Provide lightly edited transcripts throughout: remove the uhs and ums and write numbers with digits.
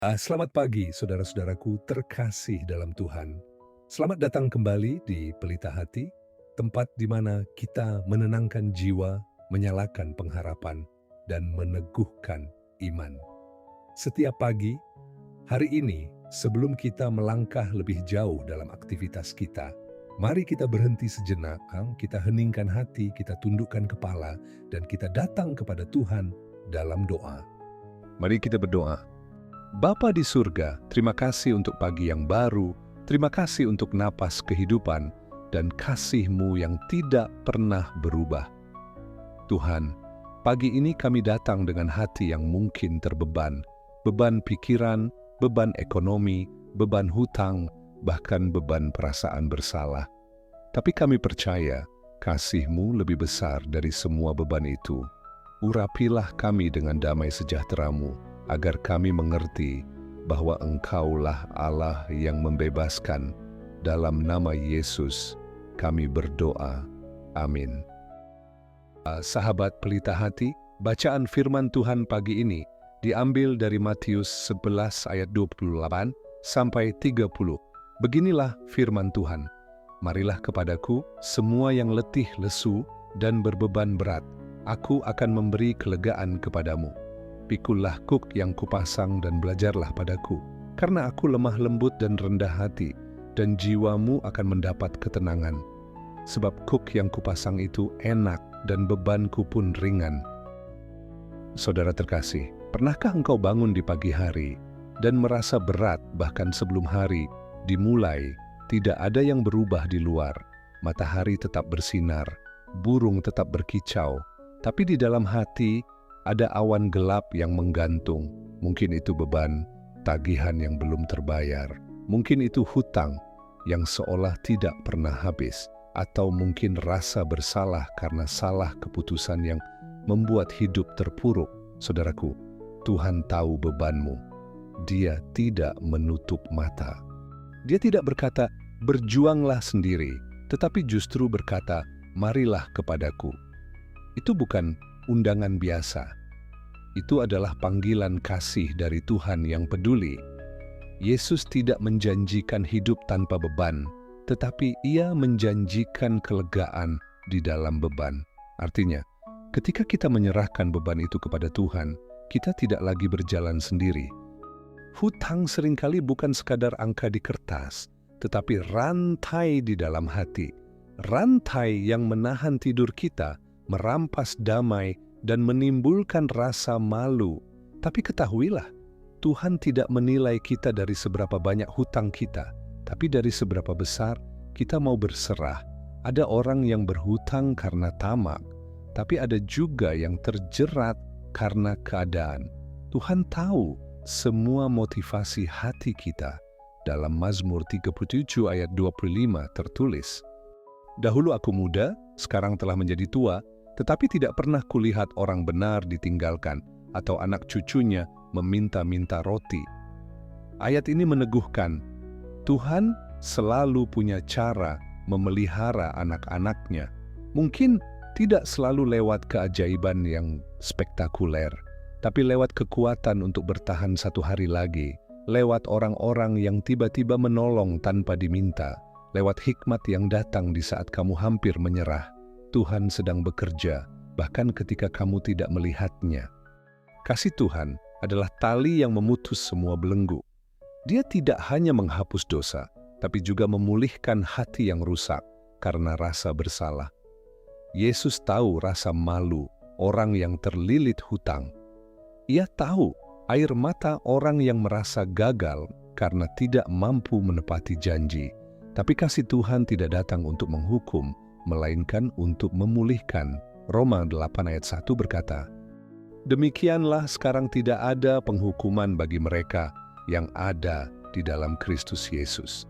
Selamat pagi saudara-saudaraku terkasih dalam Tuhan. Selamat datang kembali di Pelita Hati, tempat di mana kita menenangkan jiwa, menyalakan pengharapan, dan meneguhkan iman. Setiap pagi, hari ini, sebelum kita melangkah lebih jauh dalam aktivitas kita, mari kita berhenti sejenak, kita heningkan hati, kita tundukkan kepala, dan kita datang kepada Tuhan dalam doa. Mari kita berdoa. Bapa di surga, terima kasih untuk pagi yang baru, terima kasih untuk napas kehidupan, dan kasih-Mu yang tidak pernah berubah. Tuhan, pagi ini kami datang dengan hati yang mungkin terbeban, beban pikiran, beban ekonomi, beban hutang, bahkan beban perasaan bersalah. Tapi kami percaya, kasih-Mu lebih besar dari semua beban itu. Urapilah kami dengan damai sejahtera-Mu, agar kami mengerti bahwa Engkaulah Allah yang membebaskan. Dalam nama Yesus, kami berdoa. Amin. Sahabat Pelita Hati, bacaan firman Tuhan pagi ini diambil dari Matius 11 ayat 28 sampai 30. Beginilah firman Tuhan. Marilah kepadaku semua yang letih lesu dan berbeban berat, aku akan memberi kelegaan kepadamu. Pikullah kuk yang kupasang dan belajarlah padaku, karena aku lemah lembut dan rendah hati, dan jiwamu akan mendapat ketenangan. Sebab kuk yang kupasang itu enak dan bebanku pun ringan. Saudara terkasih, pernahkah engkau bangun di pagi hari dan merasa berat bahkan sebelum hari dimulai, tidak ada yang berubah di luar, matahari tetap bersinar, burung tetap berkicau, tapi di dalam hati ada awan gelap yang menggantung. Mungkin itu beban, tagihan yang belum terbayar. Mungkin itu hutang yang seolah tidak pernah habis. Atau mungkin rasa bersalah karena salah keputusan yang membuat hidup terpuruk. Saudaraku, Tuhan tahu bebanmu. Dia tidak menutup mata. Dia tidak berkata, berjuanglah sendiri, tetapi justru berkata, marilah kepadaku. Itu bukan undangan biasa. Itu adalah panggilan kasih dari Tuhan yang peduli. Yesus tidak menjanjikan hidup tanpa beban, tetapi Ia menjanjikan kelegaan di dalam beban. Artinya, ketika kita menyerahkan beban itu kepada Tuhan, kita tidak lagi berjalan sendiri. Hutang seringkali bukan sekadar angka di kertas, tetapi rantai di dalam hati. Rantai yang menahan tidur kita, merampas damai, dan menimbulkan rasa malu. Tapi ketahuilah, Tuhan tidak menilai kita dari seberapa banyak hutang kita, tapi dari seberapa besar kita mau berserah. Ada orang yang berhutang karena tamak, tapi ada juga yang terjerat karena keadaan. Tuhan tahu semua motivasi hati kita. Dalam Mazmur 37 ayat 25 tertulis, dahulu aku muda, sekarang telah menjadi tua, tetapi tidak pernah kulihat orang benar ditinggalkan atau anak cucunya meminta-minta roti. Ayat ini meneguhkan, Tuhan selalu punya cara memelihara anak-anaknya. Mungkin tidak selalu lewat keajaiban yang spektakuler, tapi lewat kekuatan untuk bertahan satu hari lagi, lewat orang-orang yang tiba-tiba menolong tanpa diminta, lewat hikmat yang datang di saat kamu hampir menyerah. Tuhan sedang bekerja, bahkan ketika kamu tidak melihatnya. Kasih Tuhan adalah tali yang memutus semua belenggu. Dia tidak hanya menghapus dosa, tapi juga memulihkan hati yang rusak karena rasa bersalah. Yesus tahu rasa malu orang yang terlilit hutang. Ia tahu air mata orang yang merasa gagal karena tidak mampu menepati janji. Tapi kasih Tuhan tidak datang untuk menghukum, melainkan untuk memulihkan. Roma 8 ayat 1 berkata, demikianlah sekarang tidak ada penghukuman bagi mereka yang ada di dalam Kristus Yesus.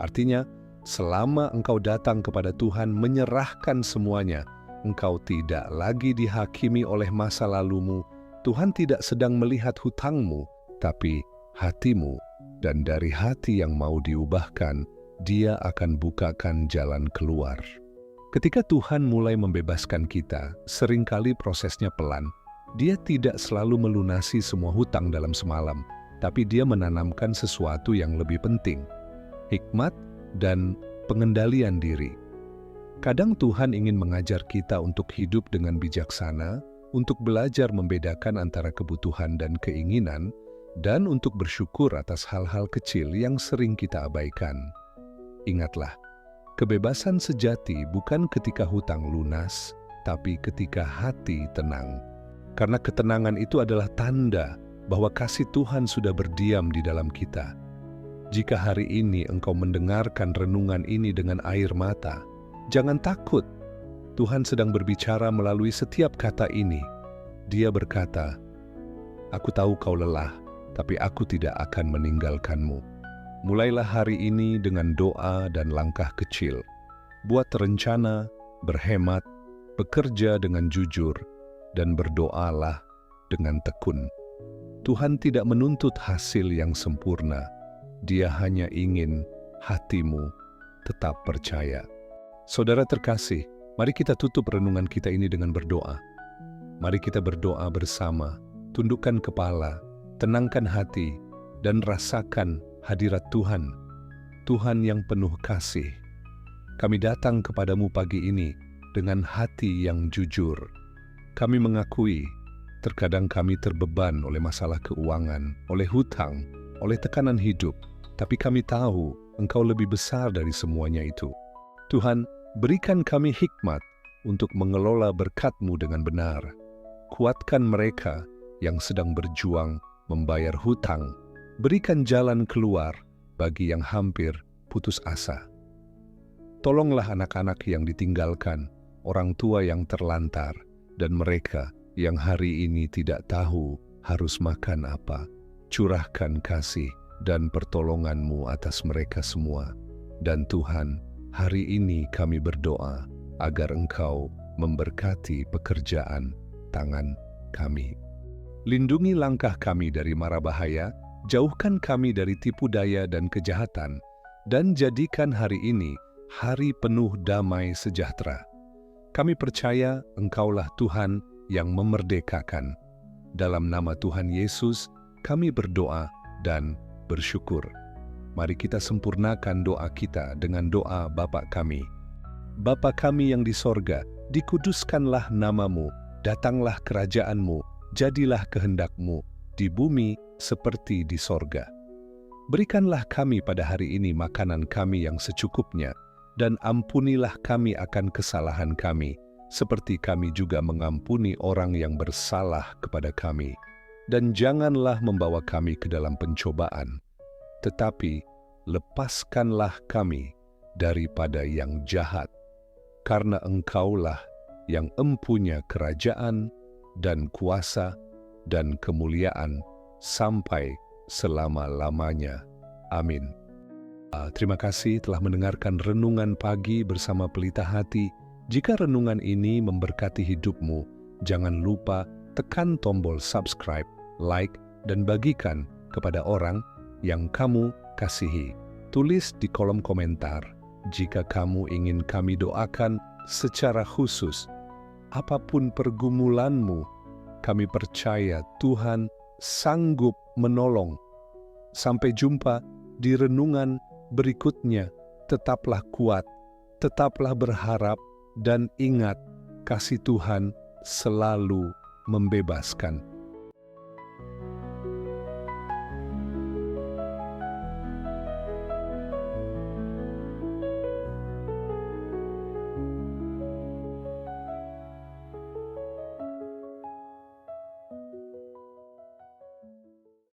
Artinya, selama engkau datang kepada Tuhan menyerahkan semuanya, engkau tidak lagi dihakimi oleh masa lalumu. Tuhan tidak sedang melihat hutangmu, tapi hatimu. Dan dari hati yang mau diubahkan, Dia akan bukakan jalan keluar. Ketika Tuhan mulai membebaskan kita, seringkali prosesnya pelan. Dia tidak selalu melunasi semua hutang dalam semalam, tapi dia menanamkan sesuatu yang lebih penting, hikmat dan pengendalian diri. Kadang Tuhan ingin mengajar kita untuk hidup dengan bijaksana, untuk belajar membedakan antara kebutuhan dan keinginan, dan untuk bersyukur atas hal-hal kecil yang sering kita abaikan. Ingatlah, kebebasan sejati bukan ketika hutang lunas, tapi ketika hati tenang. Karena ketenangan itu adalah tanda bahwa kasih Tuhan sudah berdiam di dalam kita. Jika hari ini engkau mendengarkan renungan ini dengan air mata, jangan takut. Tuhan sedang berbicara melalui setiap kata ini. Dia berkata, "Aku tahu kau lelah, tapi aku tidak akan meninggalkanmu." Mulailah hari ini dengan doa dan langkah kecil. Buat rencana, berhemat, bekerja dengan jujur, dan berdoalah dengan tekun. Tuhan tidak menuntut hasil yang sempurna. Dia hanya ingin hatimu tetap percaya. Saudara terkasih, mari kita tutup renungan kita ini dengan berdoa. Mari kita berdoa bersama, tundukkan kepala, tenangkan hati, dan rasakan hadirat Tuhan. Tuhan yang penuh kasih. Kami datang kepadamu pagi ini dengan hati yang jujur. Kami mengakui, terkadang kami terbeban oleh masalah keuangan, oleh hutang, oleh tekanan hidup, tapi kami tahu Engkau lebih besar dari semuanya itu. Tuhan, berikan kami hikmat untuk mengelola berkat-Mu dengan benar. Kuatkan mereka yang sedang berjuang membayar hutang. Berikan jalan keluar bagi yang hampir putus asa. Tolonglah anak-anak yang ditinggalkan, orang tua yang terlantar, dan mereka yang hari ini tidak tahu harus makan apa. Curahkan kasih dan pertolongan-Mu atas mereka semua. Dan Tuhan, hari ini kami berdoa agar Engkau memberkati pekerjaan tangan kami. Lindungi langkah kami dari mara bahaya, jauhkan kami dari tipu daya dan kejahatan, dan jadikan hari ini hari penuh damai sejahtera. Kami percaya Engkaulah Tuhan yang memerdekakan. Dalam nama Tuhan Yesus, kami berdoa dan bersyukur. Mari kita sempurnakan doa kita dengan doa Bapa kami. Bapa kami yang di sorga, dikuduskanlah nama-Mu, datanglah kerajaan-Mu, jadilah kehendak-Mu, di bumi seperti di sorga. Berikanlah kami pada hari ini makanan kami yang secukupnya, dan ampunilah kami akan kesalahan kami, seperti kami juga mengampuni orang yang bersalah kepada kami. Dan janganlah membawa kami ke dalam pencobaan, tetapi lepaskanlah kami daripada yang jahat, karena Engkaulah yang empunya kerajaan dan kuasa dan kemuliaan sampai selama-lamanya. Amin. Terima kasih telah mendengarkan Renungan Pagi bersama Pelita Hati. Jika renungan ini memberkati hidupmu, jangan lupa tekan tombol subscribe, like, dan bagikan kepada orang yang kamu kasihi. Tulis di kolom komentar jika kamu ingin kami doakan secara khusus. Apapun pergumulanmu, kami percaya Tuhan sanggup menolong. Sampai jumpa di renungan berikutnya. Tetaplah kuat, tetaplah berharap, dan ingat, kasih Tuhan selalu membebaskan.